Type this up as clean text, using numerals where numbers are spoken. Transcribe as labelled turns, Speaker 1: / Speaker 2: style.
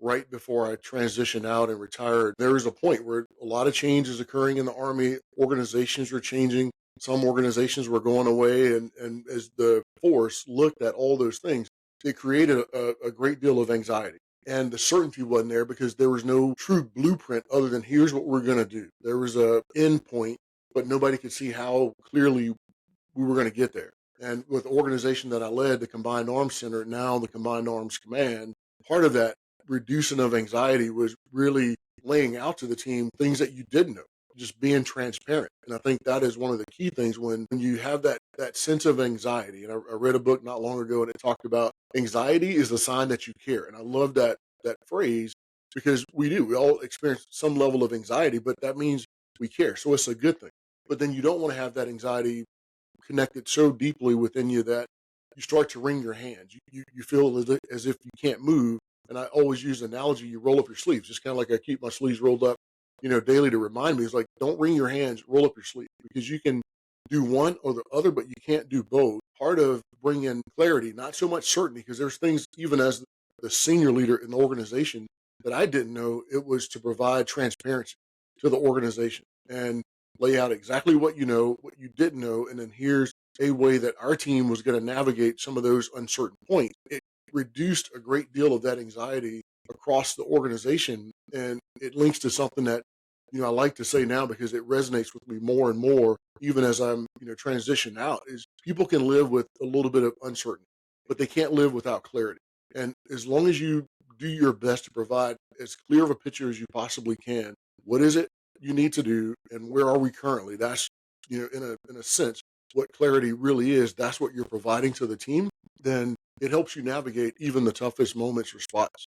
Speaker 1: right before I transitioned out and retired, there was a point where a lot of change is occurring in the Army. Organizations were changing. Some organizations were going away. And as the force looked at all those things, it created a great deal of anxiety. And the certainty wasn't there because there was no true blueprint other than here's what we're going to do. There was a end point, but nobody could see how clearly we were going to get there. And with the organization that I led, the Combined Arms Center, now the Combined Arms Command, part of that reducing of anxiety was really laying out to the team things that you didn't know, just being transparent. And I think that is one of the key things when you have that sense of anxiety. And I read a book not long ago and it talked about anxiety is a sign that you care. And I love that phrase because we do. We all experience some level of anxiety, but that means we care. So it's a good thing. But then you don't want to have that anxiety connected so deeply within you that you start to wring your hands. You feel as if you can't move. And I always use the analogy, you roll up your sleeves, just kind of like I keep my sleeves rolled up, daily to remind me. It's like, don't wring your hands, roll up your sleeves because you can do one or the other, but you can't do both. Part of bringing clarity, not so much certainty, because there's things, even as the senior leader in the organization, that I didn't know. It was to provide transparency to the organization and lay out exactly what you know, what you didn't know, and then here's a way that our team was going to navigate some of those uncertain points. It reduced a great deal of that anxiety across the organization, and it links to something that I like to say now because it resonates with me more and more, even as I'm transition out. Is people can live with a little bit of uncertainty, but they can't live without clarity. And as long as you do your best to provide as clear of a picture as you possibly can, what is it you need to do, and where are we currently? That's in a sense what clarity really is. That's what you're providing to the team. Then it helps you navigate even the toughest moments or spots.